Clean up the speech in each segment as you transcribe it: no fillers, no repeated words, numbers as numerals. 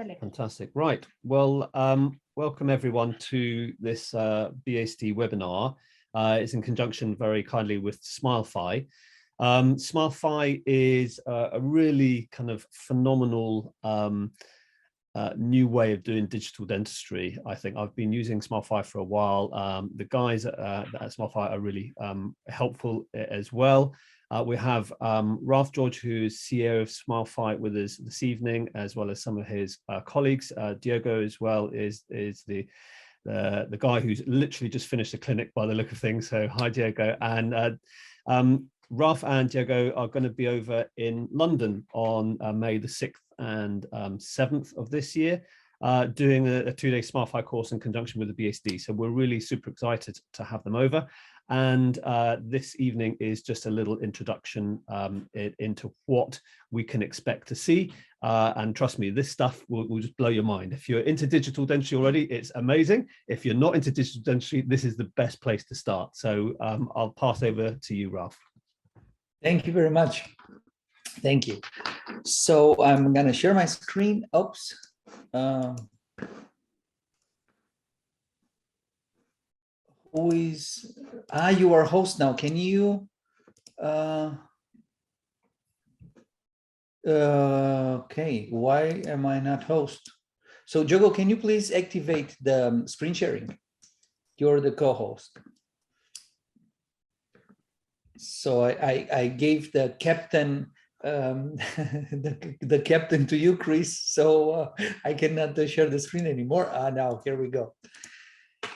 Fantastic. Right. Well, welcome everyone to this BASD webinar. It's in conjunction very kindly with Smilefy. Smilefy is a really kind of phenomenal new way of doing digital dentistry. I think I've been using Smilefy for a while. The guys at Smilefy are really helpful as well. We have Ralph George, who's CEO of Smilefy, with us this evening, as well as some of his colleagues. Diego as well is the guy who's literally just finished a clinic by the look of things. So hi, Diego. And Ralph and Diego are going to be over in London on May the 6th and 7th of this year, doing a two-day Smilefy course in conjunction with the BSD. So we're really super excited to have them over. And this evening is just a little introduction into what we can expect to see. And trust me, this stuff will just blow your mind. If you're into digital dentistry already, it's amazing. If you're not into digital dentistry, this is the best place to start. So I'll pass over to you, Ralph. Thank you very much. Thank you. So I'm going to share my screen. Oops. Who is, you are host now. Can you, okay, why am I not host? So Diogo, can you please activate the screen sharing? You're the co-host. So I gave the captain, the captain to you, Chris, so I cannot share the screen anymore. Now, here we go.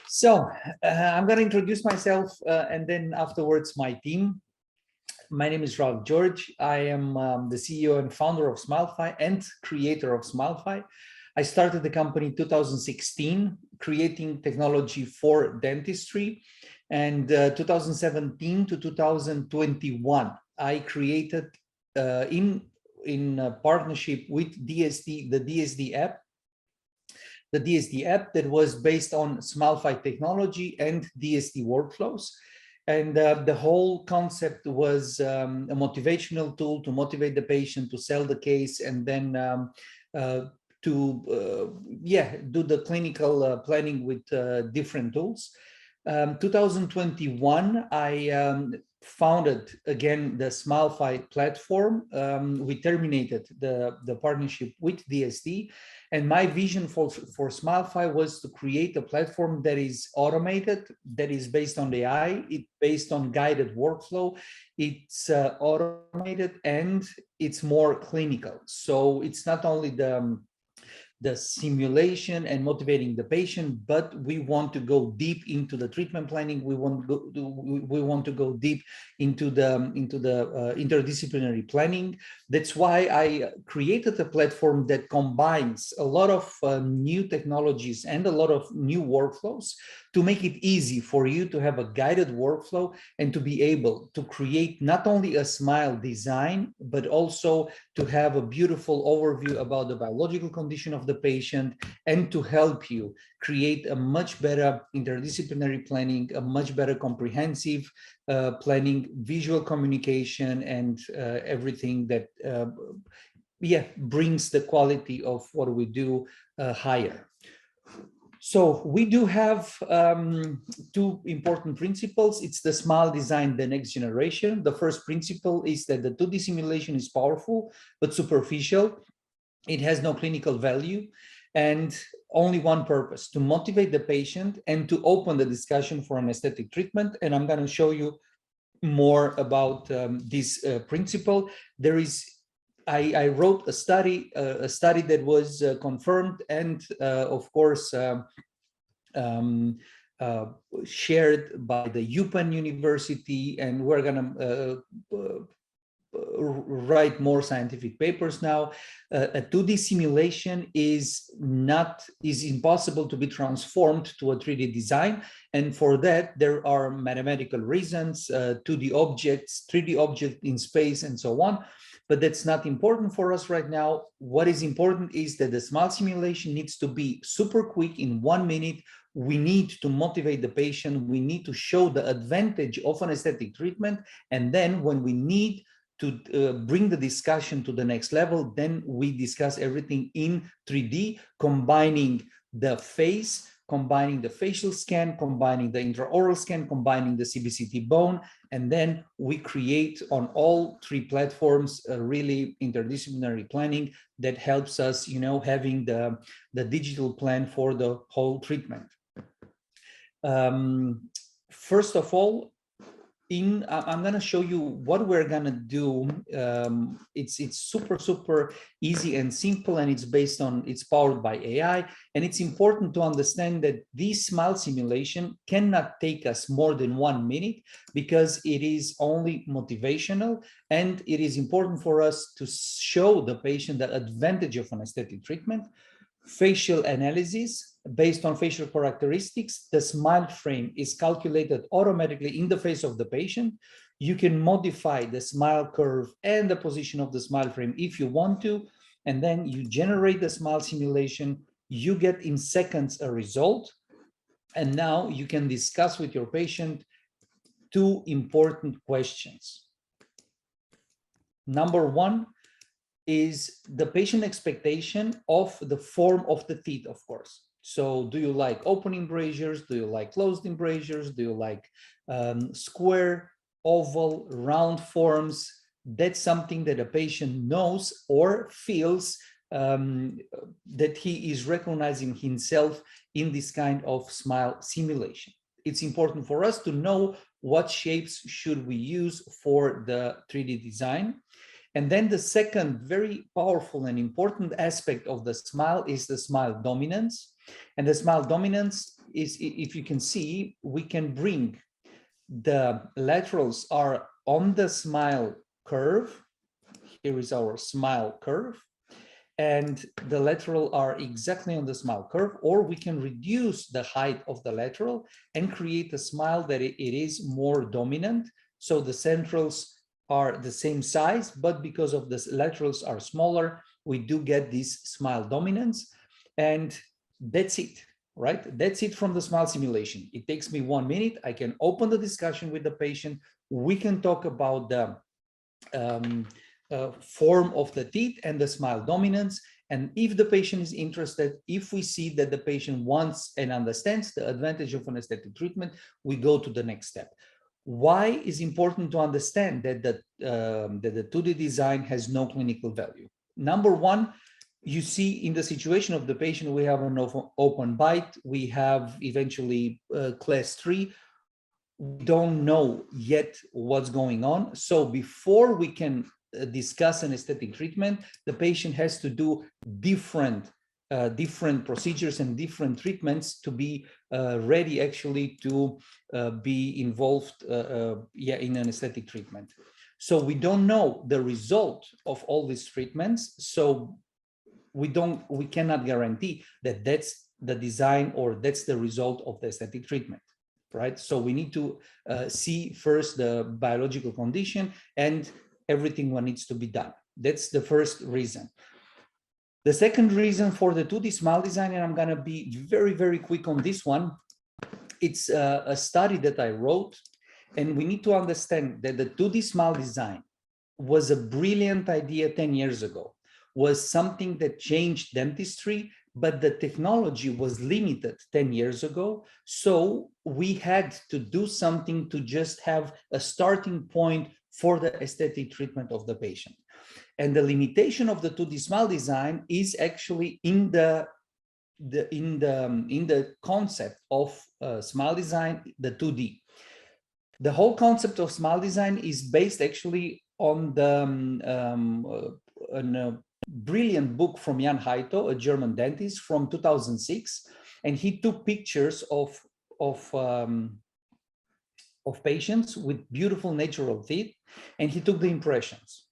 So I'm going to introduce myself and then afterwards my team. My name is Ralph George. I am the CEO and founder of Smilefy and creator of Smilefy. I started the company in 2016, creating technology for dentistry. And 2017 to 2021, I created in partnership with DSD, the DSD app. The DSD app that was based on Smilefy technology and DSD workflows. And the whole concept was a motivational tool to motivate the patient to sell the case and then do the clinical planning with different tools. 2021, I founded again the Smilefy platform. We terminated the partnership with DSD, and my vision for Smilefy was to create a platform that is automated, that is based on AI, it's based on guided workflow, it's automated, and it's more clinical. So it's not only the simulation and motivating the patient, but we want to go deep into the treatment planning. We want to go deep into the interdisciplinary planning. That's why I created a platform that combines a lot of new technologies and a lot of new workflows to make it easy for you to have a guided workflow and to be able to create not only a smile design, but also to have a beautiful overview about the biological condition of the patient and to help you create a much better interdisciplinary planning, a much better comprehensive planning, visual communication, and everything that brings the quality of what we do higher. So we do have two important principles. It's the smile design, the next generation. The first principle is that the 2D simulation is powerful, but superficial. It has no clinical value and only one purpose, to motivate the patient and to open the discussion for an aesthetic treatment. And I'm going to show you more about this principle. There is I wrote a study that was confirmed and, of course, shared by the UPenn University, and we're going to write more scientific papers now. A 2D simulation is impossible to be transformed to a 3D design, and for that there are mathematical reasons, 2D objects, 3D objects in space, and so on. But that's not important for us right now. What is important is that the smile simulation needs to be super quick in 1 minute. We need to motivate the patient. We need to show the advantage of an aesthetic treatment. And then when we need bring the discussion to the next level, then we discuss everything in 3D, combining the face, combining the facial scan, combining the intraoral scan, combining the CBCT bone, and then we create on all three platforms a really interdisciplinary planning that helps us, having the digital plan for the whole treatment. First of all, I'm going to show you what we're going to do. It's super easy and simple, and it's powered by AI. And it's important to understand that this smile simulation cannot take us more than 1 minute because it is only motivational, and it is important for us to show the patient the advantage of an aesthetic treatment. Facial analysis based on facial characteristics. The smile frame is calculated automatically in the face of the patient. You can modify the smile curve and the position of the smile frame if you want to, and then you generate the smile simulation. You get in seconds a result, and now you can discuss with your patient 2 important questions. Number 1 is the patient expectation of the form of the teeth, of course. So do you like open embrasures? Do you like closed embrasures? Do you like square, oval, round forms? That's something that a patient knows or feels that he is recognizing himself in this kind of smile simulation. It's important for us to know what shapes should we use for the 3D design. And then the second very powerful and important aspect of the smile is the smile dominance. And the smile dominance is, if you can see, we can bring the laterals are on the smile curve. Here is our smile curve. And the lateral are exactly on the smile curve, or we can reduce the height of the lateral and create a smile that it is more dominant. So the centrals are the same size, but because of the laterals are smaller, we do get this smile dominance. And that's it, right? That's it from the smile simulation. It takes me 1 minute. I can open the discussion with the patient. We can talk about the form of the teeth and the smile dominance. And if the patient is interested, if we see that the patient wants and understands the advantage of an aesthetic treatment, we go to the next step. Why is important to understand that the 2D design has no clinical value? Number 1, you see in the situation of the patient, we have an open bite, we have eventually class 3. We don't know yet what's going on. So before we can discuss an aesthetic treatment, the patient has to do different procedures and different treatments to be ready actually to be involved in an aesthetic treatment. So we don't know the result of all these treatments. So we cannot guarantee that that's the design or that's the result of the aesthetic treatment, right? So we need to see first the biological condition and everything what needs to be done. That's the first reason. The second reason for the 2D smile design, and I'm going to be very quick on this one, it's a study that I wrote, and we need to understand that the 2D smile design was a brilliant idea 10 years ago, was something that changed dentistry, but the technology was limited 10 years ago. So we had to do something to just have a starting point for the aesthetic treatment of the patient. And the limitation of the 2D smile design is actually in the concept of smile design, the 2D. The whole concept of smile design is based actually on a brilliant book from Jan Heito, a German dentist from 2006, and he took pictures of patients with beautiful natural teeth, and he took the impressions.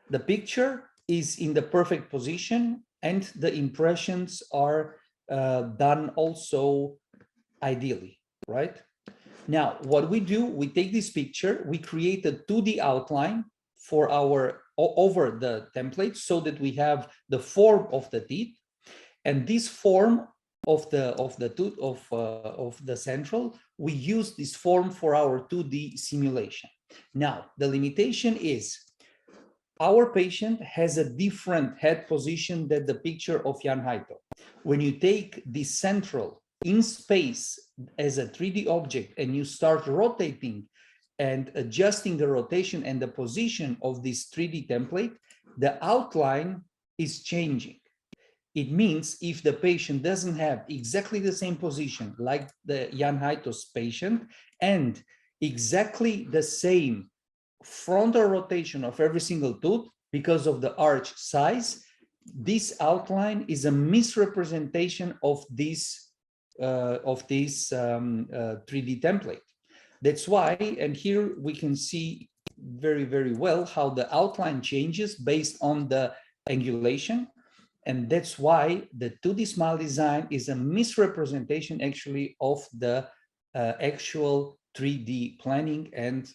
The picture is in the perfect position, and the impressions are done also ideally, right? Now, what we do, we take this picture, we create a 2D outline for our over the template so that we have the form of the teeth, and this form of the central, we use this form for our 2D simulation. Now, the limitation is our patient has a different head position than the picture of Jan Haito. When you take the central in space as a 3D object and you start rotating and adjusting the rotation and the position of this 3D template, the outline is changing. It means if the patient doesn't have exactly the same position like the Jan Haito's patient and exactly the same frontal rotation of every single tooth because of the arch size, this outline is a misrepresentation of this 3D template. That's why, and here we can see very, very well how the outline changes based on the angulation. And that's why the 2D smile design is a misrepresentation actually of the actual 3D planning and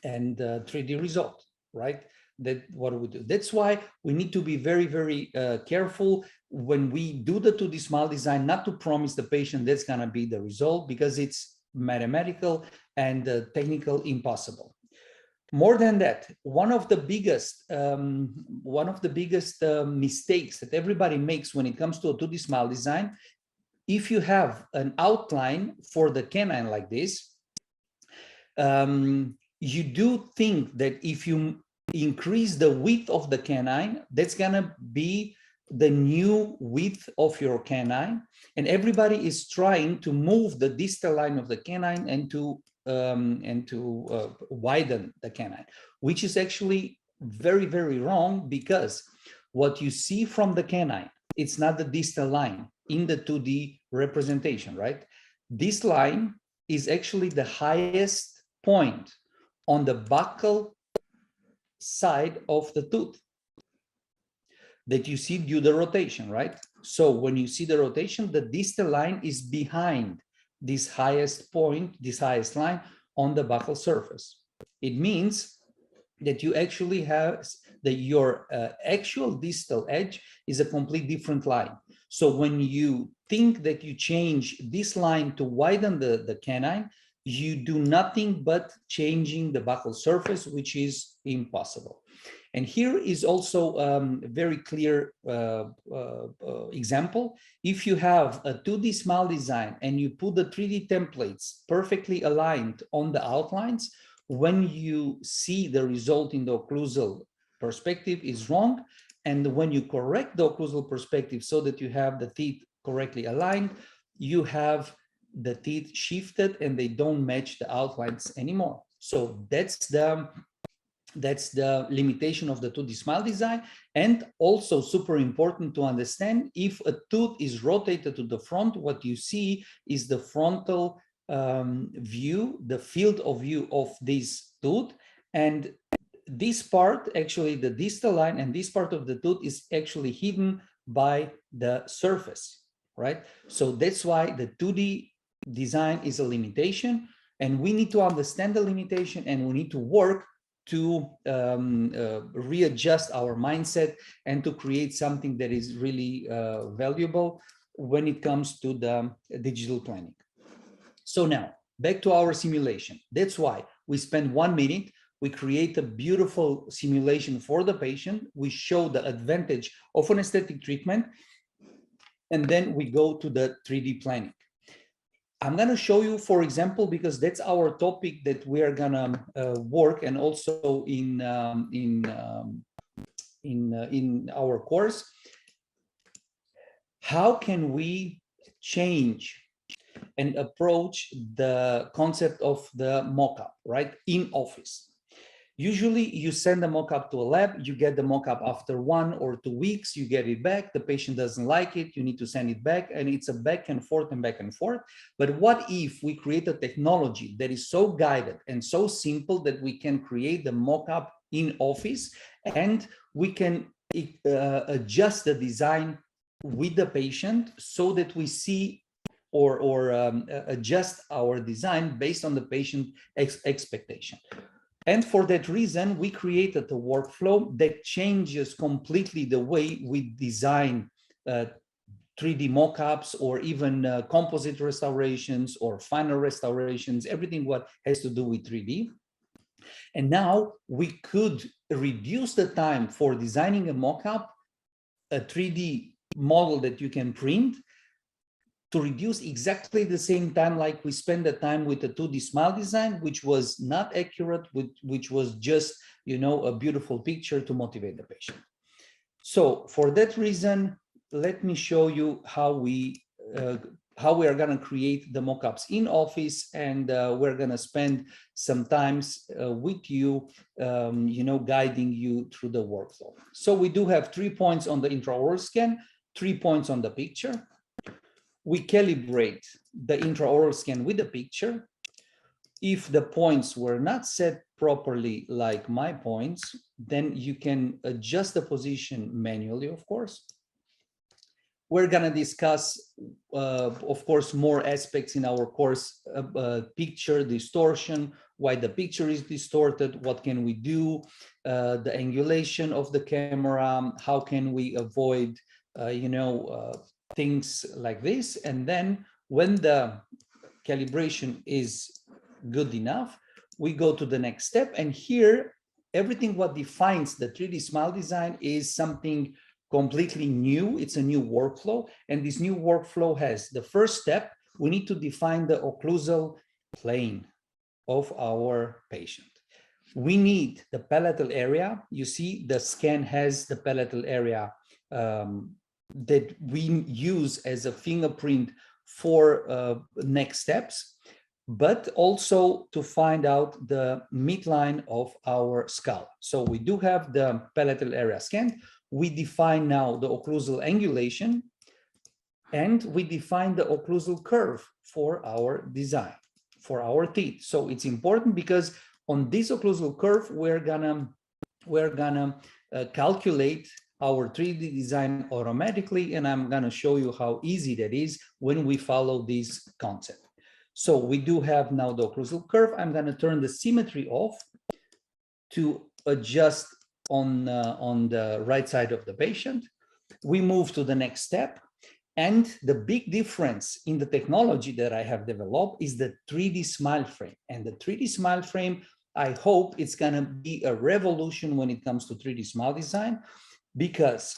3D result, right? That what we do. That's why we need to be very, very careful when we do the 2D smile design, not to promise the patient that's going to be the result, because it's mathematical and technical impossible. More than that, one of the biggest mistakes that everybody makes when it comes to a 2D smile design, if you have an outline for the canine like this, you do think that if you increase the width of the canine, that's gonna be the new width of your canine, and everybody is trying to move the distal line of the canine and to widen the canine, which is actually very, very wrong, because what you see from the canine, it's not the distal line in the 2D representation, right? This line is actually the highest point on the buccal side of the tooth that you see due to the rotation, right? So when you see the rotation, the distal line is behind this highest point, this highest line on the buccal surface. It means that you actually have that your actual distal edge is a completely different line. So when you think that you change this line to widen the canine, you do nothing but changing the buccal surface, which is impossible. And here is also a very clear example. If you have a 2D smile design and you put the 3D templates perfectly aligned on the outlines, when you see the result in the occlusal perspective is wrong. And when you correct the occlusal perspective so that you have the teeth correctly aligned, you have the teeth shifted and they don't match the outlines anymore. So that's the limitation of the 2D smile design. And also super important to understand, if a tooth is rotated to the front, what you see is the frontal view, the field of view of this tooth. And this part, actually the distal line and this part of the tooth is actually hidden by the surface, right? So that's why the 2D design is a limitation, and we need to understand the limitation and we need to work to readjust our mindset and to create something that is really valuable when it comes to the digital planning. So now back to our simulation. That's why we spend 1 minute. We create a beautiful simulation for the patient. We show the advantage of an aesthetic treatment, and then we go to the 3D planning. I'm going to show you, for example, because that's our topic that we are going to work, and also in our course. How can we change and approach the concept of the mock-up, right, in office? Usually you send a mock-up to a lab, you get the mock-up after 1 or 2 weeks, you get it back, the patient doesn't like it, you need to send it back, and it's a back and forth and back and forth. But what if we create a technology that is so guided and so simple that we can create the mock-up in office, and we can adjust the design with the patient so that we see or adjust our design based on the patient expectation. And for that reason, we created a workflow that changes completely the way we design 3D mockups, or even composite restorations or final restorations, everything what has to do with 3D. And now we could reduce the time for designing a mock-up, a 3D model that you can print, to reduce exactly the same time like we spend the time with the 2D smile design, which was not accurate, which was just, you know, a beautiful picture to motivate the patient. So for that reason, let me show you how we are going to create the mockups in Office, and we're going to spend some times with you, you know, guiding you through the workflow. So we do have 3 points on the intraoral scan, 3 points on the picture. We calibrate the intraoral scan with the picture. If the points were not set properly, like my points, then you can adjust the position manually, of course. We're going to discuss, of course, more aspects in our course, picture distortion, why the picture is distorted, what can we do, the angulation of the camera, how can we avoid, you know, things like this. And then when the calibration is good enough, we go to the next step. And here, everything what defines the 3D smile design is something completely new. It's a new workflow. And this new workflow has the first step. We need to define the occlusal plane of our patient. We need the palatal area. You see, the scan has the palatal area that we use as a fingerprint for next steps, but also to find out the midline of our skull. So we do have the palatal area scanned. We define now the occlusal angulation, and we define the occlusal curve for our design, for our teeth. So it's important because on this occlusal curve, we're gonna calculate our 3D design automatically, and I'm gonna show you how easy that is when we follow this concept. So we do have now the occlusal curve. I'm gonna turn the symmetry off to adjust on the right side of the patient. We move to the next step. And the big difference in the technology that I have developed is the 3D smile frame. And the 3D smile frame, I hope it's gonna be a revolution when it comes to 3D smile design, because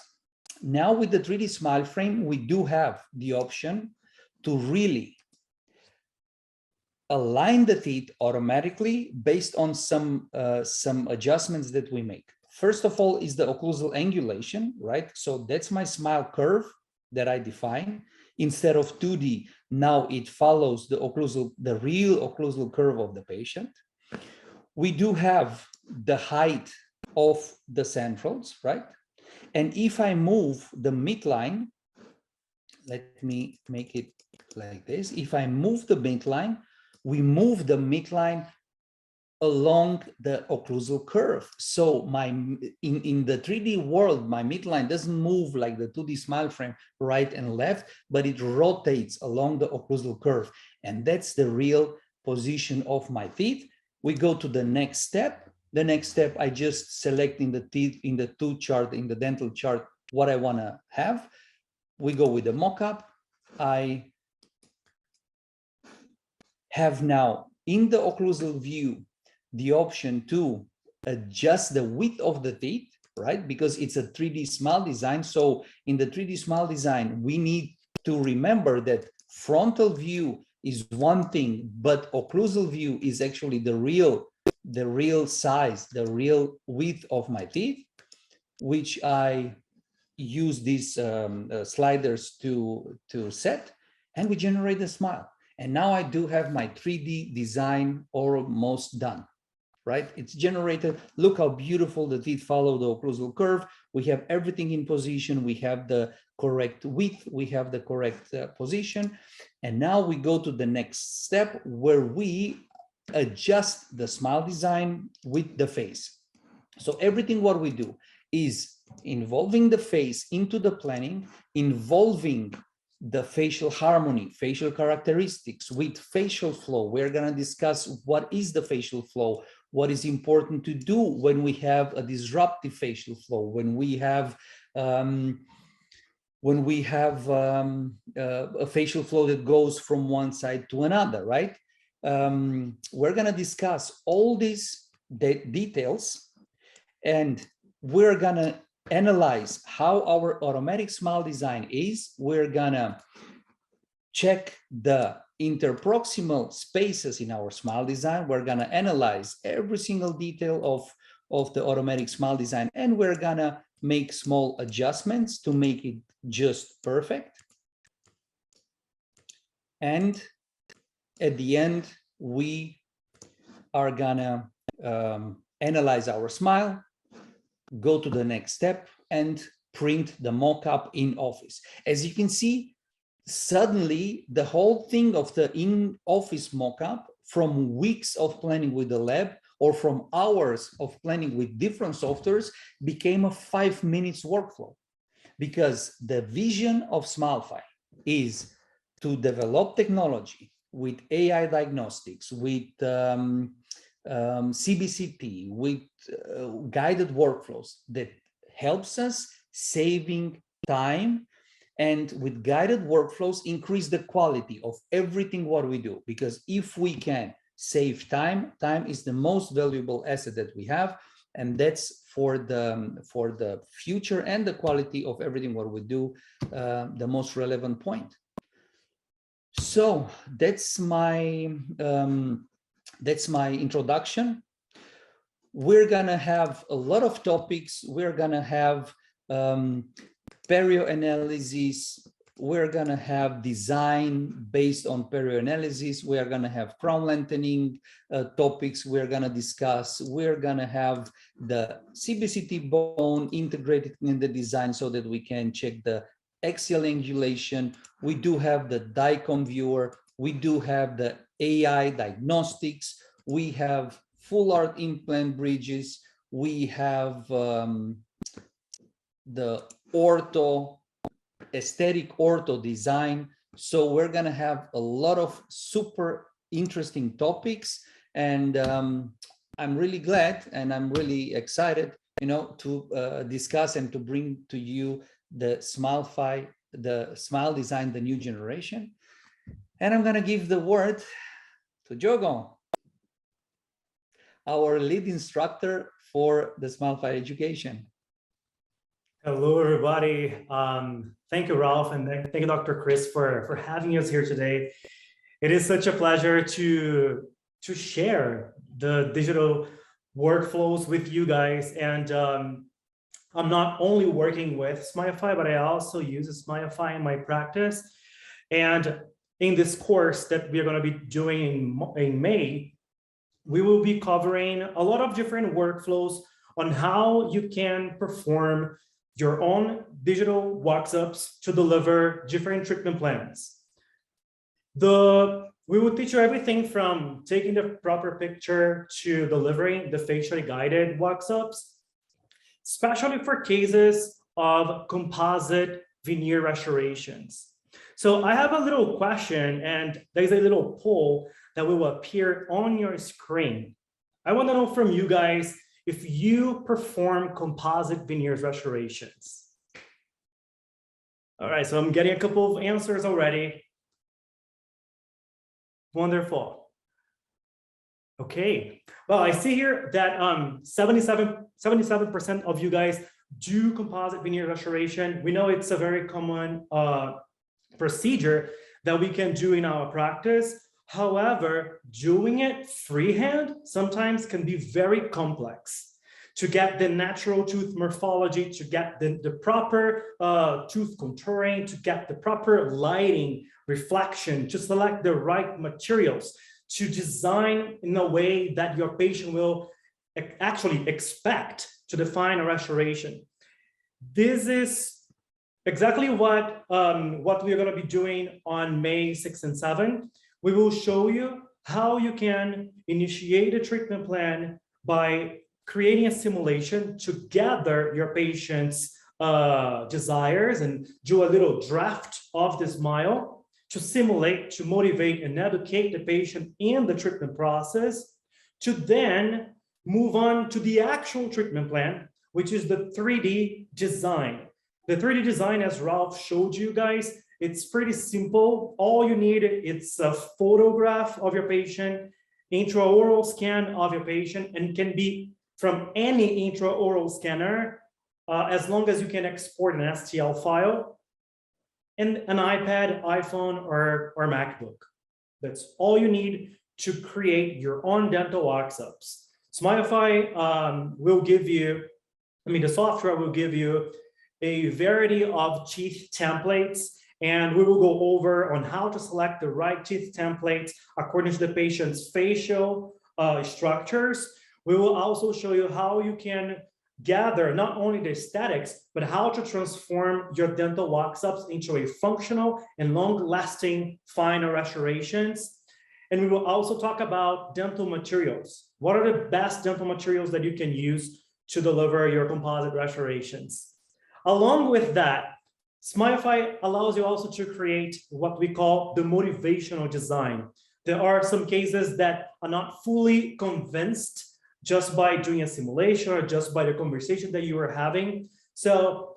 now with the 3D smile frame, we do have the option to really align the teeth automatically based on some adjustments that we make. First of all is the occlusal angulation, right? So that's my smile curve that I define. Instead of 2D, now it follows the real occlusal curve of the patient. We do have the height of the centrals, right? And if I move the midline, let me make it like this. If I move the midline, we move the midline along the occlusal curve. So in the 3D world, my midline doesn't move like the 2D smile frame right and left, but it rotates along the occlusal curve. And that's the real position of my teeth. We go to the next step. The next step, I just select in the teeth, in the tooth chart, in the dental chart, what I want to have. We go with the mock-up. I have now in the occlusal view the option to adjust the width of the teeth, right? Because it's a 3D smile design. So in the 3D smile design, we need to remember that frontal view is one thing, but occlusal view is actually the real size, the real width of my teeth, which I use these sliders to set, and we generate a smile. And now I do have my 3D design almost done, right? It's generated. Look how beautiful the teeth follow the occlusal curve. We have everything in position. We have the correct width. We have the correct position. And now we go to the next step where we adjust the smile design with the face. So everything what we do is involving the face into the planning, involving the facial harmony, facial characteristics with facial flow. We're going to discuss what is the facial flow, what is important to do when we have a disruptive facial flow, when we have a facial flow that goes from one side to another, right? We're going to discuss all these the details, and we're gonna analyze how our automatic smile design is. We're gonna check the interproximal spaces in our smile design. We're gonna analyze every single detail of the automatic smile design, and we're gonna make small adjustments to make it just perfect. And at the end, we are gonna analyze our smile, go to the next step, and print the mock-up in Office. As you can see, suddenly the whole thing of the in-office mock-up, from weeks of planning with the lab or from hours of planning with different softwares, became a 5 minutes workflow. Because the vision of Smilefy is to develop technology with AI diagnostics, with CBCT, with guided workflows that helps us saving time, and with guided workflows increase the quality of everything what we do. Because if we can save time, time is the most valuable asset that we have, and that's for the future and the quality of everything what we do, the most relevant point. So that's my introduction. We're gonna have a lot of topics. We're gonna have perio analysis. We're gonna have design based on perio analysis. We are gonna have crown lengthening topics we're gonna discuss. We're gonna have the CBCT bone integrated in the design so that we can check the axial angulation. We do have the DICOM viewer. We do have the AI diagnostics. We have full art implant bridges. We have the aesthetic ortho design. So we're gonna have a lot of super interesting topics, and I'm really glad and I'm really excited, to discuss and to bring to you the Smilefy, the smile design, the new generation. And I'm gonna give the word to Jogo, our lead instructor for the Smilefy education. Hello, everybody. Thank you, Ralph, and thank you, Dr. Chris, for having us here today. It is such a pleasure to share the digital workflows with you guys. And I'm not only working with Smilefy, but I also use Smilefy in my practice. And in this course that we are going to be doing in May, we will be covering a lot of different workflows on how you can perform your own digital wax-ups to deliver different treatment plans. We will teach you everything from taking the proper picture to delivering the facially guided wax-ups, especially for cases of composite veneer restorations. So I have a little question, and there's a little poll that will appear on your screen. I want to know from you guys if you perform composite veneers restorations. All right, so I'm getting a couple of answers already. Wonderful. Okay, well, I see here that 77% of you guys do composite veneer restoration. We know it's a very common procedure that we can do in our practice. However, doing it freehand sometimes can be very complex. To get the natural tooth morphology, to get the proper tooth contouring, to get the proper lighting, reflection, to select the right materials, to design in a way that your patient will actually expect to define a restoration. This is exactly what we are going to be doing on May 6 and 7. We will show you how you can initiate a treatment plan by creating a simulation to gather your patient's desires and do a little draft of the smile to simulate, to motivate and educate the patient in the treatment process, to then move on to the actual treatment plan, which is the 3D design. The 3D design, as Ralph showed you guys, it's pretty simple. All you need is a photograph of your patient. intraoral scan of your patient, and can be from any intraoral scanner, as long as you can export an STL file, and an iPad, iPhone, or MacBook. That's all you need to create your own dental mockups. Smilefy will give you, the software will give you a variety of teeth templates, and we will go over on how to select the right teeth templates according to the patient's facial structures. We will also show you how you can gather not only the aesthetics, but how to transform your dental mockups into a functional and long-lasting final restorations. And we will also talk about dental materials. What are the best dental materials that you can use to deliver your composite restorations? Along with that, Smilefy allows you also to create what we call the motivational design. There are some cases that are not fully convinced just by doing a simulation or just by the conversation that you are having. So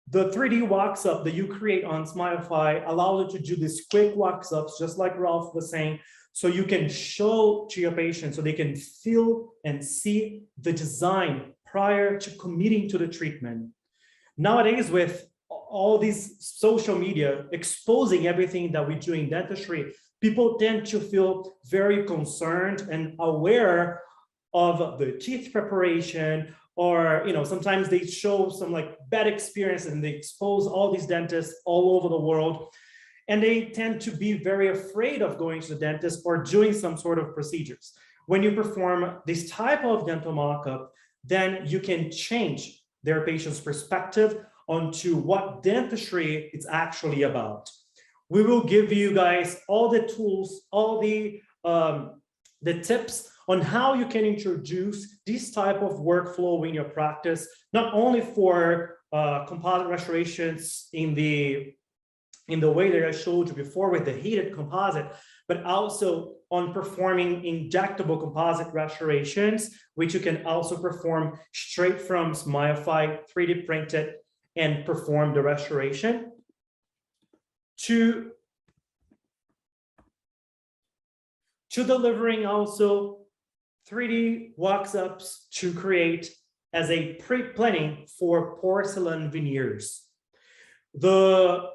the 3D mockup that you create on Smilefy allows you to do these quick mockups, just like Ralph was saying, so you can show to your patient so they can feel and see the design prior to committing to the treatment. Nowadays, with all these social media exposing everything that we do in dentistry, people tend to feel very concerned and aware of the teeth preparation, or sometimes they show some like bad experience and they expose all these dentists all over the world, and they tend to be very afraid of going to the dentist or doing some sort of procedures. When you perform this type of dental mockup, then you can change their patient's perspective onto what dentistry is actually about. We will give you guys all the tools, all the tips on how you can introduce this type of workflow in your practice, not only for composite restorations in the way that I showed you before with the heated composite, but also on performing injectable composite restorations, which you can also perform straight from Smilefy, 3D printed, and perform the restoration. To delivering also 3D mockups to create as a pre-planning for porcelain veneers. The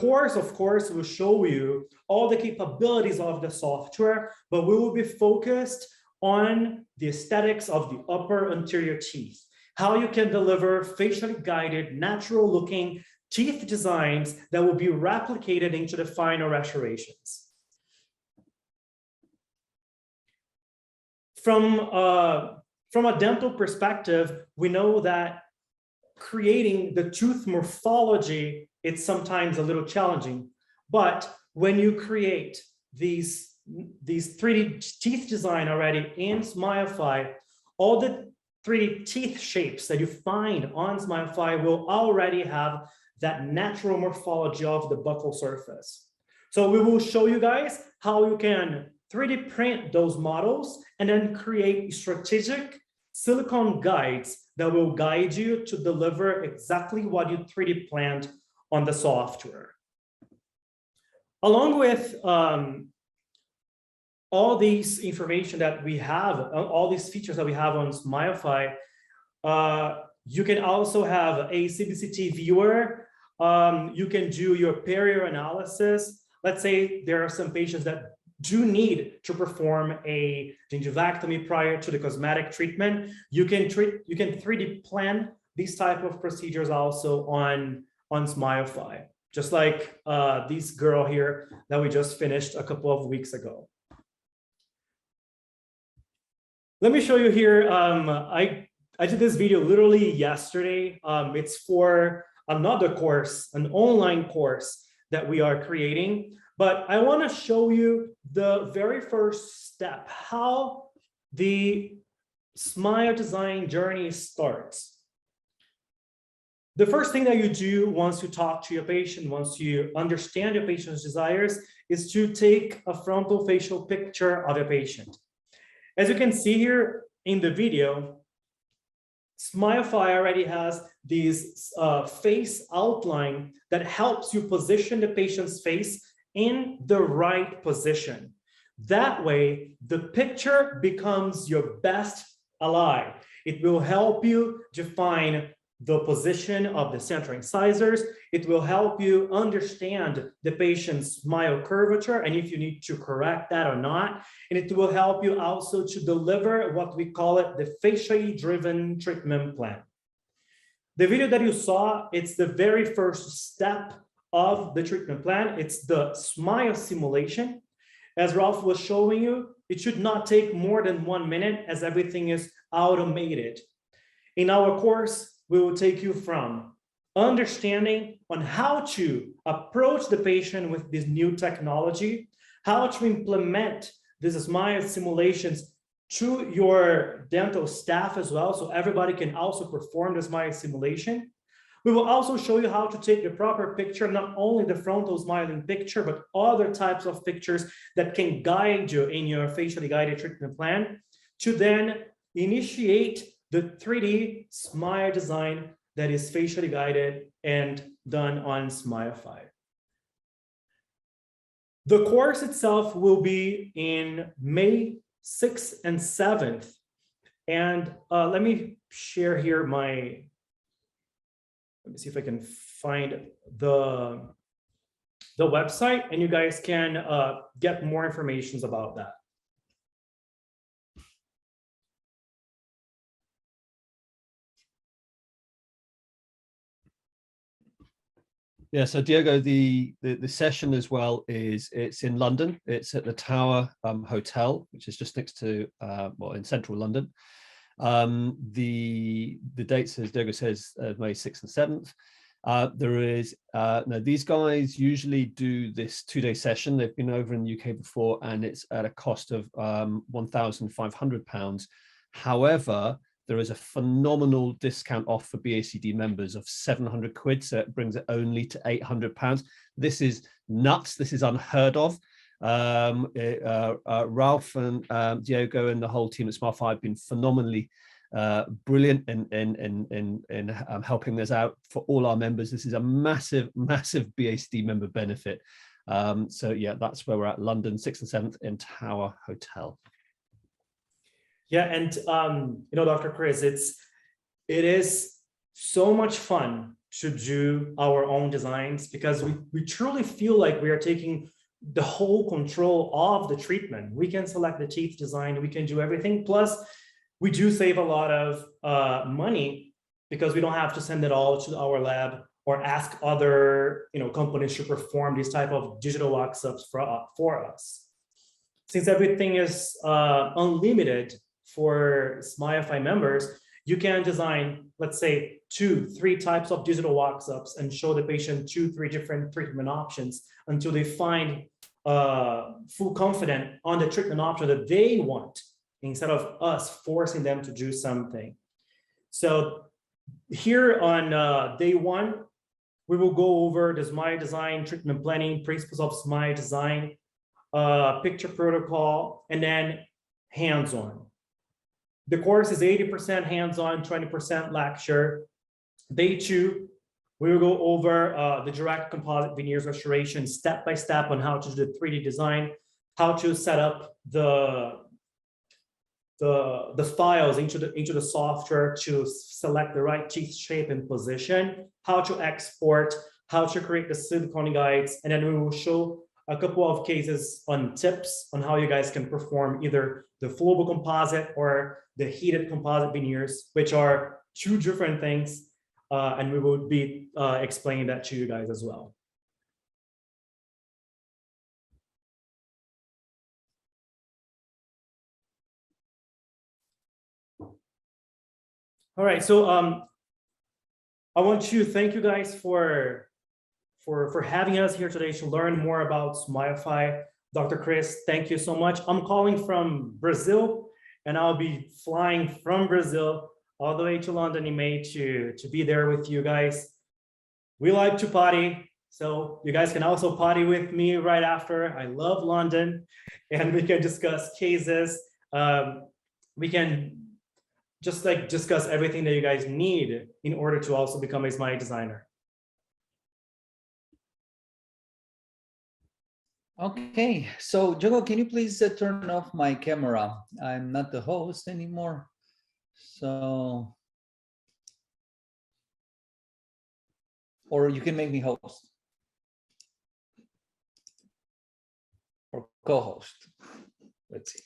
course, of course, will show you all the capabilities of the software, but we will be focused on the aesthetics of the upper anterior teeth, how you can deliver facially guided, natural looking teeth designs that will be replicated into the final restorations. From a dental perspective, we know that creating the tooth morphology, it's sometimes a little challenging. But when you create these 3D teeth design already in Smilefy, all the 3D teeth shapes that you find on Smilefy will already have that natural morphology of the buccal surface. So we will show you guys how you can 3D print those models and then create strategic silicone guides that will guide you to deliver exactly what you 3D planned on the software. Along with all these information that we have, all these features that we have on Smilefy, you can also have a CBCT viewer. You can do your perio analysis. Let's say there are some patients that do need to perform a gingivectomy prior to the cosmetic treatment. You can 3D plan these type of procedures also on Smilefy, just like this girl here that we just finished a couple of weeks ago. Let me show you here. I did this video literally yesterday. It's for another course, an online course that we are creating. But I want to show you the very first step, how the Smile design journey starts. The first thing that you do once you talk to your patient, once you understand your patient's desires, is to take a frontal facial picture of your patient. As you can see here in the video, Smilefy already has this face outline that helps you position the patient's face in the right position. That way, the picture becomes your best ally. It will help you define the position of the central incisors. It will help you understand the patient's smile curvature and if you need to correct that or not. And it will help you also to deliver what we call it the facially driven treatment plan. The video that you saw, it's the very first step of the treatment plan. It's the smile simulation. As Ralph was showing you, it should not take more than 1 minute as everything is automated. In our course, we will take you from understanding on how to approach the patient with this new technology, how to implement these smile simulations to your dental staff as well, so everybody can also perform the smile simulation. We will also show you how to take the proper picture, not only the frontal smiling picture, but other types of pictures that can guide you in your facially guided treatment plan to then initiate the 3D smile design that is facially guided and done on Smilefy. The course itself will be in May 6th and 7th. And let me share here let me see if I can find the website, and you guys can get more information about that. Yeah, so Diego, the session as well it's in London. It's at the Tower Hotel, which is just next to well, in central London. The dates, as Diego says, May 6th and 7th. There is no, these guys usually do this 2-day session. They've been over in the UK before, and it's at a cost of £1,500. However, there is a phenomenal discount off for BACD members of 700 quid, so it brings it only to £800. This is nuts. This is unheard of. Ralph and Diego and the whole team at Smilefy have been phenomenally brilliant in helping this out for all our members. This is a massive BACD member benefit. So yeah, that's where we're at, London, 6th and 7th in Tower Hotel. Yeah, and you know, Dr. Chris, it is so much fun to do our own designs because we truly feel like we are taking the whole control of the treatment. We can select the teeth design, we can do everything. Plus, we do save a lot of money because we don't have to send it all to our lab or ask other companies to perform these type of digital mockups for us. Since everything is unlimited for Smilefy members, you can design, let's say, 2-3 types of digital mockups and show the patient 2-3 different treatment options until they find full confidence on the treatment option that they want, instead of us forcing them to do something. So here on day 1, we will go over the Smile design, treatment planning, principles of Smile design, picture protocol, and then hands-on. The course is 80% hands-on, 20% lecture. Day 2, we will go over the direct composite veneers restoration step by step on how to do the 3D design, how to set up the files into the software to select the right teeth shape and position, how to export, how to create the silicone guides, and then we will show a couple of cases on tips on how you guys can perform either the flowable composite or the heated composite veneers, which are 2 different things, and we will be explaining that to you guys as well. All right, so I want to thank you guys for having us here today to learn more about Smilefy. Dr. Chris, thank you so much. I'm calling from Brazil, and I'll be flying from Brazil all the way to London in May to be there with you guys. We like to party, so you guys can also party with me right after. I love London, and we can discuss cases. We can just discuss everything that you guys need in order to also become a Smile designer. Okay, so Jago, can you please turn off my camera? I'm not the host anymore. So, or you can make me host or co-host. Let's see.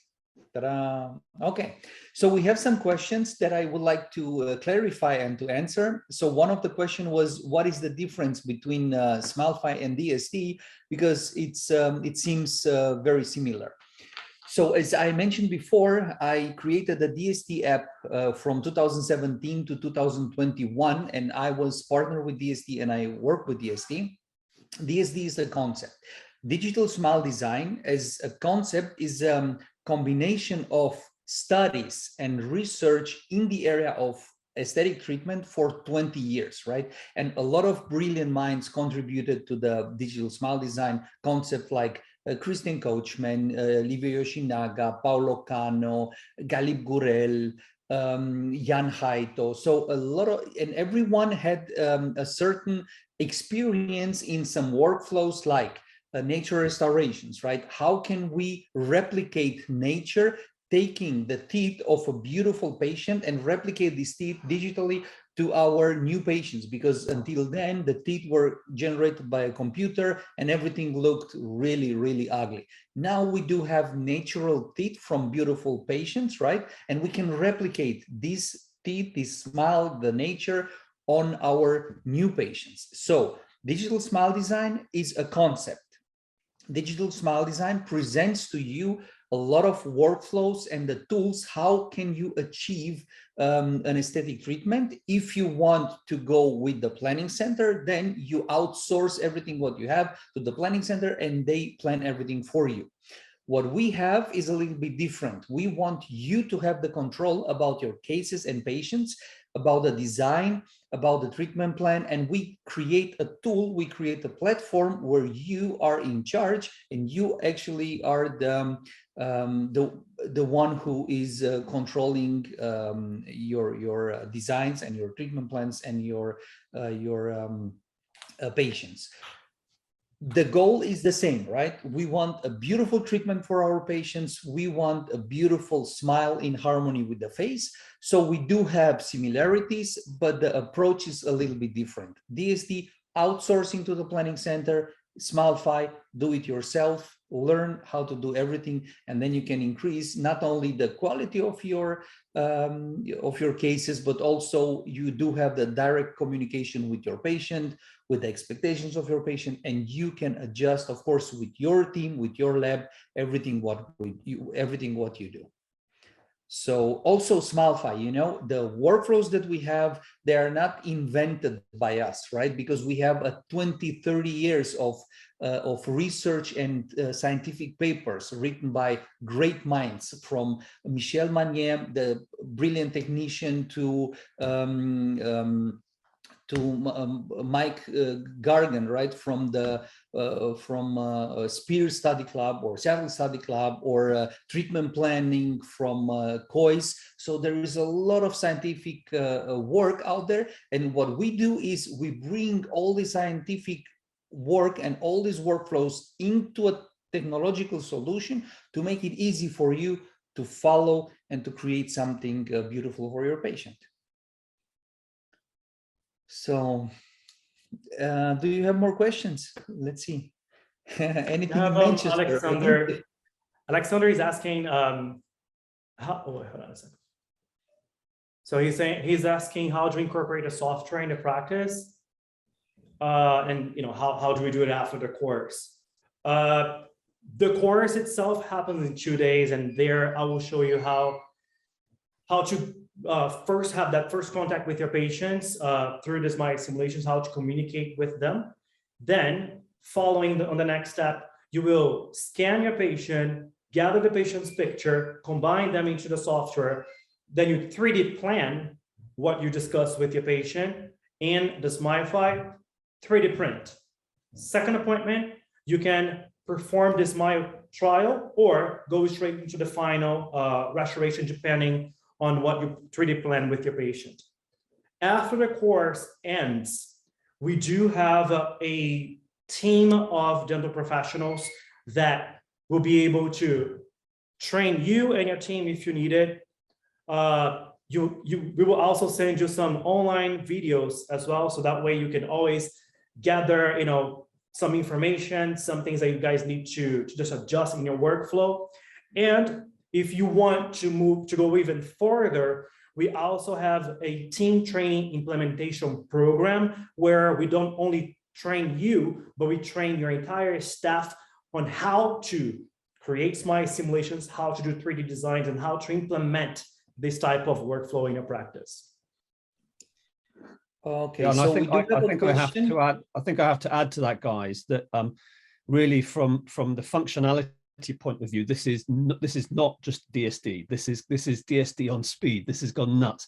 Ta-da. Okay, so we have some questions that I would like to clarify and to answer. So one of the question was, what is the difference between Smilefy and DST? Because it seems very similar. So as I mentioned before, I created the DST app from 2017 to 2021, and I was partnered with DST and I work with DST. DST is a concept. Digital smile design as a concept is a combination of studies and research in the area of aesthetic treatment for 20 years, right? And a lot of brilliant minds contributed to the digital smile design concept, like Christian Coachman, Livio Yoshinaga, Paolo Cano, Galib Gurel, Jan Haito. So a lot of, and everyone had a certain experience in some workflows like nature restorations, right? How can we replicate nature, taking the teeth of a beautiful patient and replicate these teeth digitally to our new patients? Because until then, the teeth were generated by a computer and everything looked really, really ugly. Now we do have natural teeth from beautiful patients, right? And we can replicate these teeth, this smile, the nature on our new patients. So digital smile design is a concept. Digital smile design presents to you a lot of workflows and the tools. How can you achieve an aesthetic treatment? If you want to go with the planning center, then you outsource everything what you have to the planning center and they plan everything for you. What we have is a little bit different. We want you to have the control about your cases and patients, about the design, about the treatment plan, and we create a tool, we create a platform where you are in charge and you actually are the one who is controlling your designs and your treatment plans and your patients. The goal is the same, right? We want a beautiful treatment for our patients. We want a beautiful smile in harmony with the face. So we do have similarities, but the approach is a little bit different. DST, outsourcing to the planning center. Smilefy, do it yourself, learn how to do everything, and then you can increase not only the quality of your cases, but also you do have the direct communication with your patient, with the expectations of your patient, and you can adjust, of course, with your team, with your lab, everything what you do. So also Smilefy, you know, the workflows that we have, they are not invented by us, right? Because we have a 20-30 years of research and scientific papers written by great minds, from Michel Magnier, the brilliant technician, to Mike Gargan, right, from the Spears Study Club or Seattle Study Club, or treatment planning from COIS. So there is a lot of scientific work out there, and what we do is we bring all the scientific work and all these workflows into a technological solution to make it easy for you to follow and to create something beautiful for your patient. So, do you have more questions? Let's see. Anything in Manchester? Alexander is asking, hold on a second. So he's asking how to incorporate a software into practice, and you know, how do we do it after the course? The course itself happens in 2 days, and there I will show you how to first have that first contact with your patients through this my simulations, how to communicate with them. Then following on the next step, you will scan your patient, gather the patient's picture, combine them into the software. Then you 3D plan what you discussed with your patient in the Smilefy 3D print. Second appointment, you can perform this Smile trial or go straight into the final restoration, depending on what you 3D plan with your patient. After the course ends, we do have a team of dental professionals that will be able to train you and your team if you need it. We will also send you some online videos as well, so that way you can always gather, some information, some things that you guys need to just adjust in your workflow. And if you want to go even further, we also have a team training implementation program where we don't only train you, but we train your entire staff on how to create smile simulations, how to do 3D designs, and how to implement this type of workflow in your practice. Okay, yeah, and so I think I have to add to that, guys, that really from the functionality point of view, this is not just DSD. This is DSD on speed. This has gone nuts.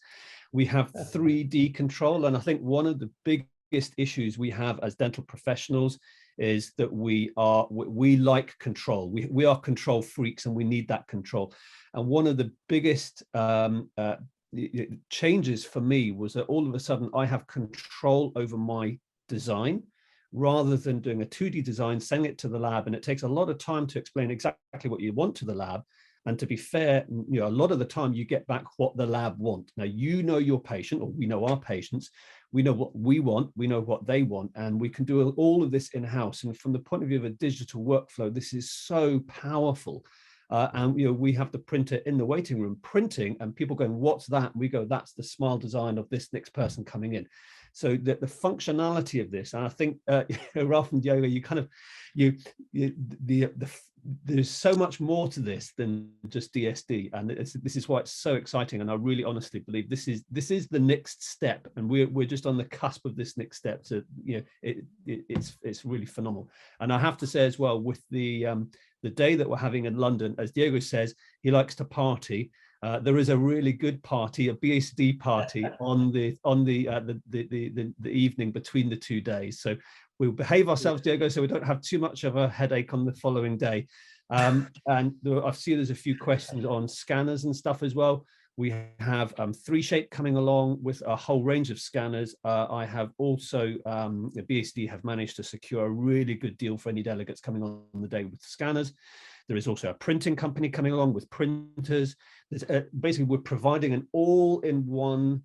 We have 3D control, and I think one of the biggest issues we have as dental professionals is that we like control. We are control freaks, and we need that control. And one of the biggest changes for me was that all of a sudden I have control over my design, rather than doing a 2D design, sending it to the lab, and it takes a lot of time to explain exactly what you want to the lab. And to be fair, a lot of the time you get back what the lab want. Now, your patient, or we know our patients, we know what we want, we know what they want, and we can do all of this in-house. And from the point of view of a digital workflow, this is so powerful. And we have the printer in the waiting room printing, and people going, "What's that?" And we go, "That's the smile design of this next person coming in." So the functionality of this, and I think Ralph and Diogo, there's so much more to this than just DSD, and this is why it's so exciting. And I really honestly believe this is the next step, and we're just on the cusp of this next step. So it's really phenomenal. And I have to say as well, with the day that we're having in London, as Diogo says, he likes to party. There is a really good party, a BSD party on the evening between the 2 days. So we'll behave ourselves, Diogo, so we don't have too much of a headache on the following day. And I see there's a few questions on scanners and stuff as well. We have 3Shape coming along with a whole range of scanners. I have also, BSD have managed to secure a really good deal for any delegates coming on the day with scanners. There is also a printing company coming along with printers. Basically, we're providing an all-in-one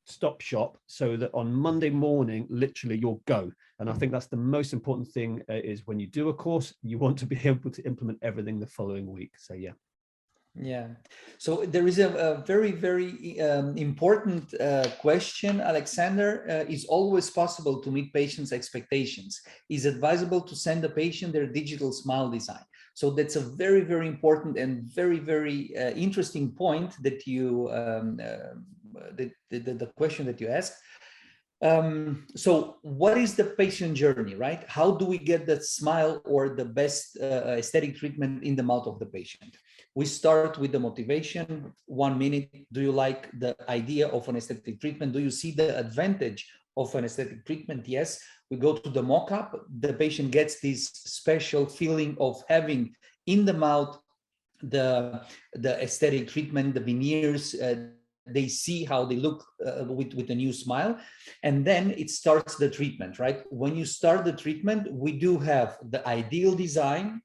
stop shop, so that on Monday morning, literally you'll go. And I think that's the most important thing, is when you do a course, you want to be able to implement everything the following week. So yeah. Yeah. So there is a very, very important question, Alexander. Is always possible to meet patients' expectations? Is it advisable to send the patient their digital smile design? So that's a very, very important and very, very interesting point that you, the question that you asked. So what is the patient journey, right? How do we get that smile or the best aesthetic treatment in the mouth of the patient? We start with the motivation. 1 minute, do you like the idea of an aesthetic treatment? Do you see the advantage of an aesthetic treatment? Yes. We go to the mock-up. The patient gets this special feeling of having in the mouth the aesthetic treatment, the veneers. They see how they look with a new smile, and then it starts the treatment, right? When you start the treatment, we do have the ideal design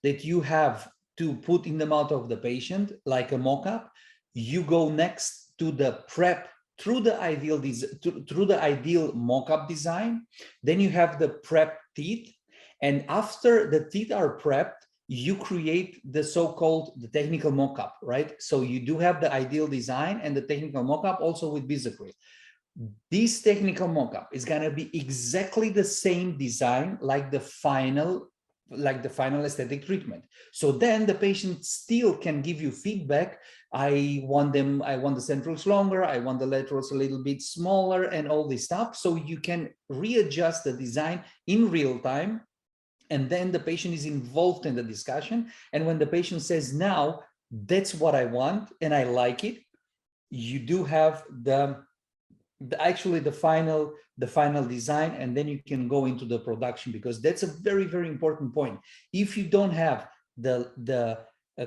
that you have to put in the mouth of the patient, like a mock-up. You go next to the prep through the ideal mock-up design. Then you have the prep teeth, and after the teeth are prepped, you create the so-called the technical mock-up, right? So you do have the ideal design and the technical mock-up also with Bisacryl. This technical mock-up is going to be exactly the same design like the final aesthetic treatment. So then the patient still can give you feedback. I want the centrals longer, I want the laterals a little bit smaller, and all this stuff. So you can readjust the design in real time. And then the patient is involved in the discussion. And when the patient says, now, that's what I want, and I like it, you do have the final design, and then you can go into the production, because that's a very, very important point. If you don't have the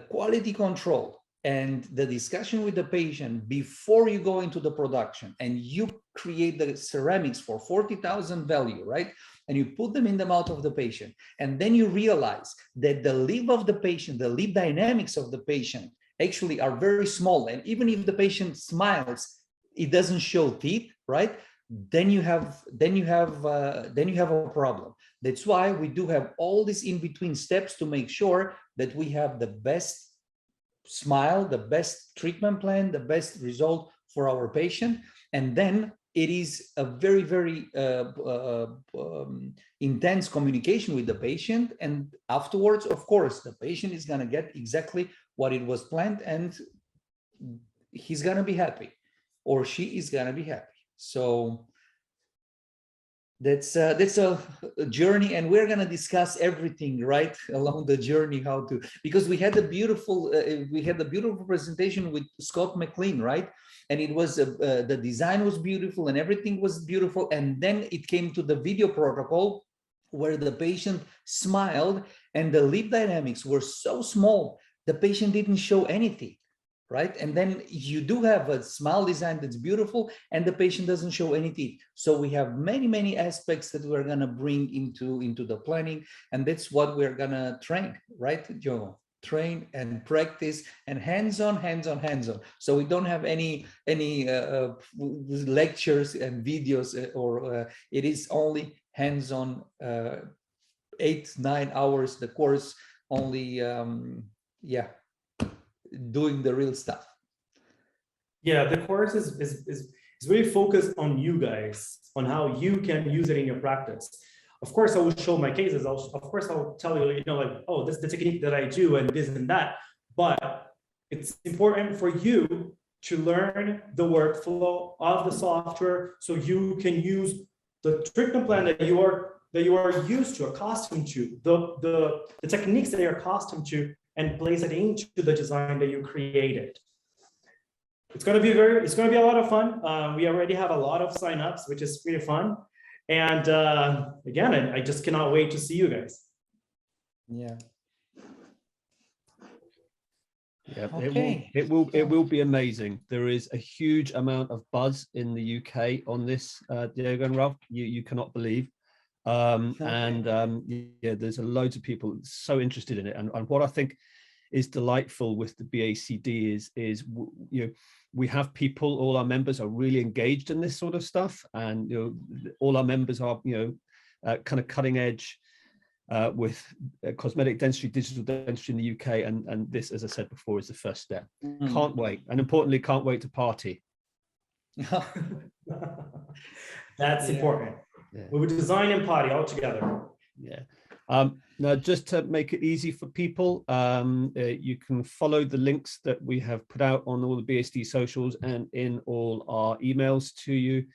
quality control and the discussion with the patient before you go into the production, and you create the ceramics for 40,000 value, right? And you put them in the mouth of the patient, and then you realize that the lip of the patient, the lip dynamics of the patient actually are very small, and even if the patient smiles, it doesn't show teeth, right? Then you have a problem. That's why we do have all these in-between steps to make sure that we have the best smile, the best treatment plan, the best result for our patient. And then it is a very, very intense communication with the patient. And afterwards, of course, the patient is going to get exactly what it was planned, and he's going to be happy, or she is going to be happy. So that's a journey, and we're going to discuss everything right along the journey, how to, because we had a beautiful presentation with Scott McLean, right? And it was the design was beautiful and everything was beautiful, and then it came to the video protocol where the patient smiled and the lip dynamics were so small the patient didn't show anything, right? And then you do have a smile design that's beautiful and the patient doesn't show any teeth. So we have many aspects that we're going to bring into the planning, and that's what we're going to train, right, Joe? Train and practice and hands-on. So we don't have any lectures and videos, or it is only hands-on, 8-9 hours the course, only doing the real stuff. Yeah, the course is really focused on you guys, on how you can use it in your practice. Of course, I will show my cases. Of course, I'll tell you, like, oh, this is the technique that I do and this and that. But it's important for you to learn the workflow of the software so you can use the treatment plan that you are used to, accustomed to, the techniques that you're accustomed to, and place it into the design that you created. It's going to be a lot of fun. We already have a lot of signups, which is really fun. And again, I just cannot wait to see you guys. Yeah. Yeah, Okay. it will be amazing. There is a huge amount of buzz in the UK on this, Diego and Ralph. You cannot believe. Yeah, there's loads of people so interested in it. And what I think is delightful with the BACD is you know, we have people, all our members are really engaged in this sort of stuff, and you know, all our members are, you know, kind of cutting edge with cosmetic dentistry, digital dentistry in the UK, and this, as I said before, is the first step. Can't wait, and importantly, can't wait to party. That's important. Yeah. We would design and party all together. Yeah. Now, just to make it easy for people, you can follow the links that we have put out on all the BACD socials and in all our emails to you.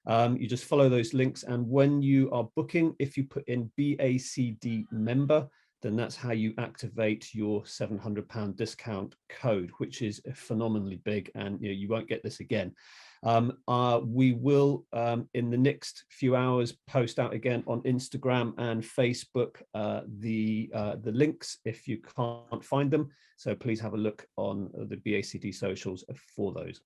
You just follow those links, and when you are booking, if you put in BACD member, then that's how you activate your £700 discount code, which is phenomenally big, and you know, you won't get this again. We will, in the next few hours, post out again on Instagram and Facebook the links if you can't find them. So please have a look on the BACD socials for those.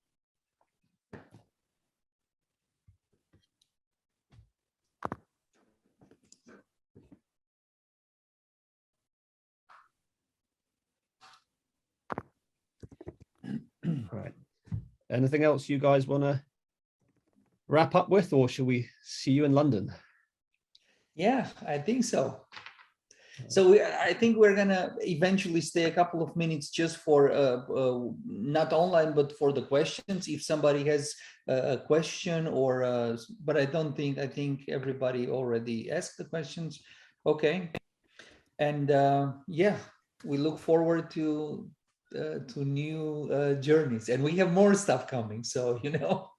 All right. Anything else you guys want to wrap up with, or shall we see you in London? Yeah, I think so. So I think we're gonna eventually stay a couple of minutes just for not online, but for the questions. If somebody has a question, or but I think everybody already asked the questions. Okay, and yeah, we look forward to new journeys, and we have more stuff coming. So you know,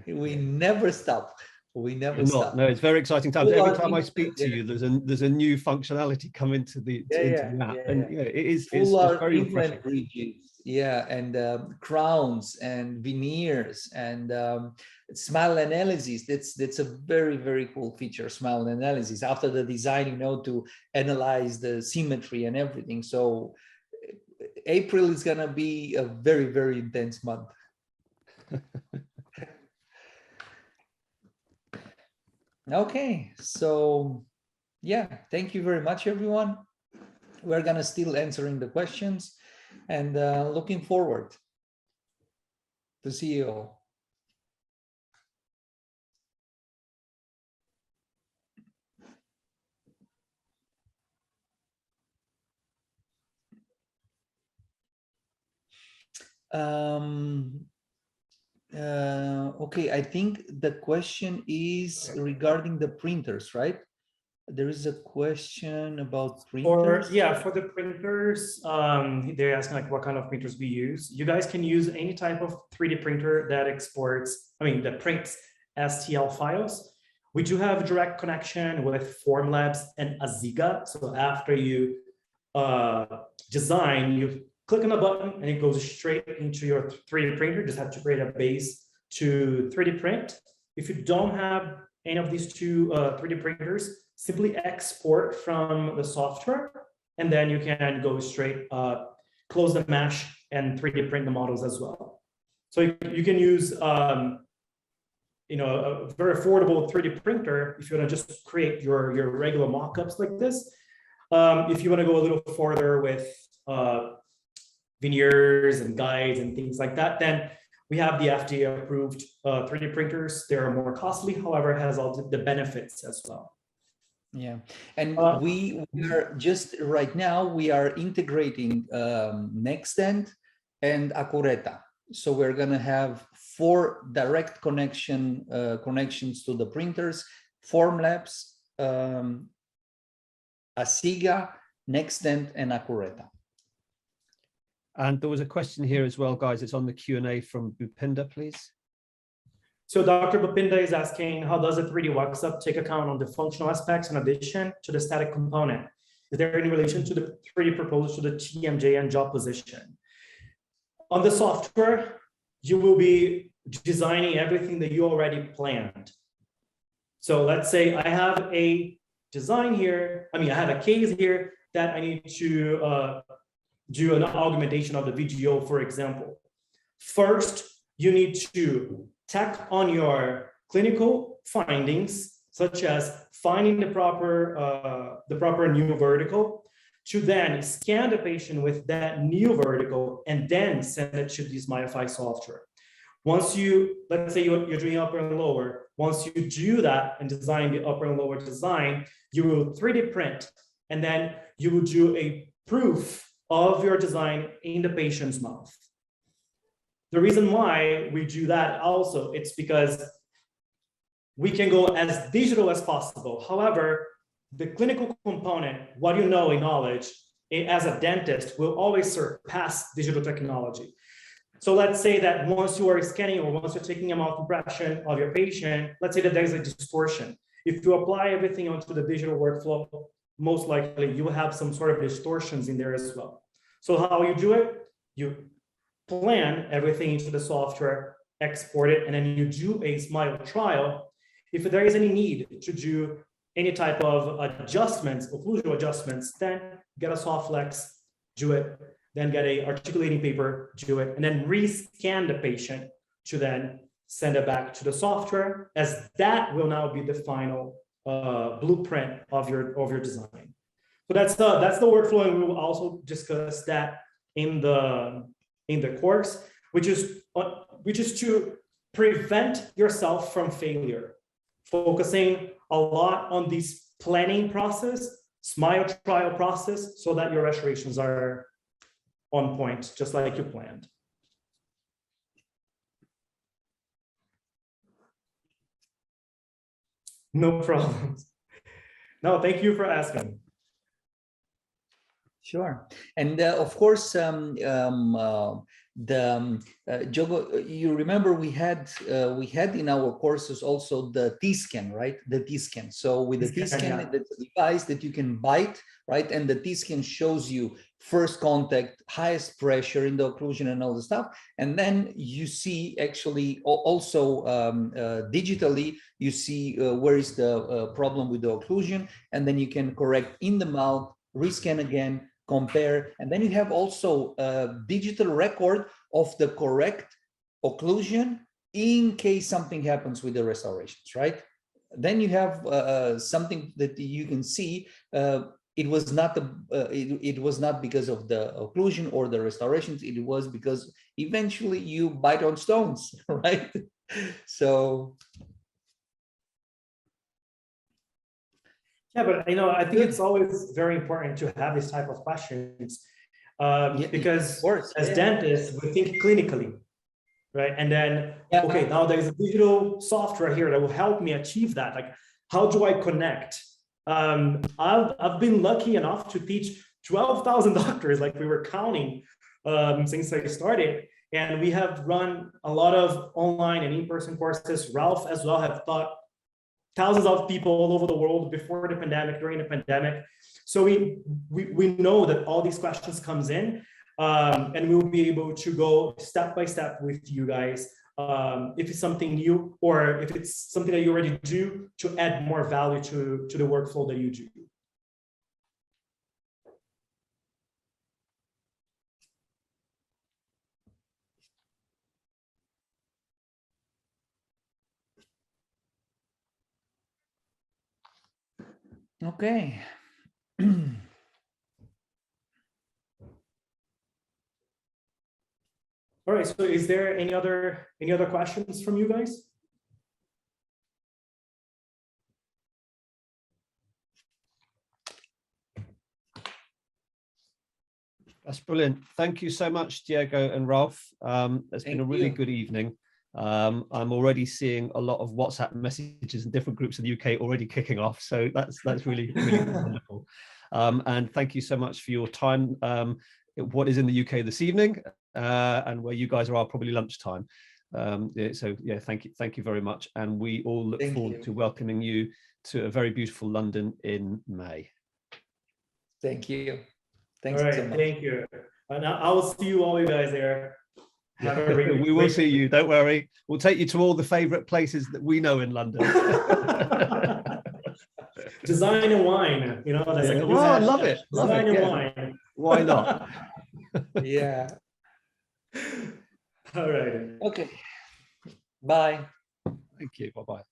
we never stop. We never stop. No, it's very exciting times. Every time I speak to you, there's a new functionality come into the app, and you know, it's very refreshing. Bridges, and crowns and veneers and smile analysis. That's a very cool feature. Smile analysis after the design, you know, to analyze the symmetry and everything. So April is gonna be a very, very intense month. Okay, so yeah, thank you very much, everyone. We're gonna still answering the questions and looking forward to see you all. Okay, I think the question is regarding the printers, right? There is a question about printers. For the printers, they're asking like what kind of printers we use. You guys can use any type of 3D printer that that prints STL files. We do have direct connection with Formlabs and Aziga. So after you design, you click on the button and it goes straight into your 3D printer. You just have to create a base to 3D print. If you don't have any of these two 3D printers, simply export from the software, and then you can go straight, close the mesh and 3D print the models as well. So you can use a very affordable 3D printer if you want to just create your regular mockups like this. If you want to go a little further with veneers and guides and things like that, then we have the FDA approved 3D printers. They are more costly, however, it has all the benefits as well. Yeah, and we are just right now, we are integrating NextEnd and Accureta. So we're going to have 4 direct connections to the printers: Formlabs, Asiga, NextEnd, and Accureta. And there was a question here as well, guys. It's on the Q&A from Bupinda, please. So Dr. Bupinda is asking, how does a 3D workup take account on the functional aspects in addition to the static component? Is there any relation to the 3D proposal to the TMJ and job position? On the software, you will be designing everything that you already planned. So let's say I have a design here. I have a case here that I need to do an augmentation of the VGO, for example. First, you need to tack on your clinical findings, such as finding the proper new vertical, to then scan the patient with that new vertical and then send it to the Smilefy software. Once let's say you're doing upper and lower, once you do that and design the upper and lower design, you will 3D print, and then you will do a proof of your design in the patient's mouth. The reason why we do that also, it's because we can go as digital as possible. However, the clinical component, what you know in knowledge, as a dentist, will always surpass digital technology. So let's say that once you are scanning or once you're taking a mouth impression of your patient, let's say that there's a distortion. If you apply everything onto the digital workflow, most likely you will have some sort of distortions in there as well. So how you do it? You plan everything into the software, export it, and then you do a smile trial. If there is any need to do any type of adjustments, occlusal adjustments, then get a soft flex, do it, then get a articulating paper, do it, and then rescan the patient to then send it back to the software, as that will now be the final blueprint of your design. So that's the workflow, and we will also discuss that in the course, which is to prevent yourself from failure, focusing a lot on this planning process, smile trial process, so that your restorations are on point, just like you planned. No problems. No, thank you for asking. Sure, and of course, Jogo, you remember we had in our courses also the T-scan, right? The T-scan. So with the T-scan, yeah, it's a device that you can bite, right? And the T-scan shows you first contact, highest pressure in the occlusion and all the stuff. And then you see actually also digitally, you see where is the problem with the occlusion, and then you can correct in the mouth, rescan again, compare. And then you have also a digital record of the correct occlusion in case something happens with the restorations, right? Then you have something that you can see. It was not because of the occlusion or the restorations. It was because eventually you bite on stones, right? So. Yeah, but I think it's always very important to have this type of questions because as dentists, we think clinically, right? And then, okay, now there's a digital software here that will help me achieve that. Like, how do I connect? I've been lucky enough to teach 12,000 doctors, like we were counting since I started. And we have run a lot of online and in-person courses. Ralph as well have taught thousands of people all over the world before the pandemic, during the pandemic. So we know that all these questions comes in, and we'll be able to go step by step with you guys if it's something new or if it's something that you already do to add more value to the workflow that you do. Okay. All right, so is there any other questions from you guys? That's brilliant. Thank you so much, Diego and Ralph. It's been a really good evening. I'm already seeing a lot of WhatsApp messages in different groups in the UK already kicking off. So that's really, really wonderful. And thank you so much for your time. What is in the UK this evening and where you guys are probably lunchtime. So yeah, thank you very much. And we all look forward to welcoming you to a very beautiful London in May. Thank you. Thanks all right, so much. Thank you. And I will see you all you guys there. Have a great we will see you, don't worry. We'll take you to all the favorite places that we know in London. Design and wine, you know, that's like I love it. Design and wine. Why not? Yeah. All right. Okay. Bye. Thank you. Bye-bye.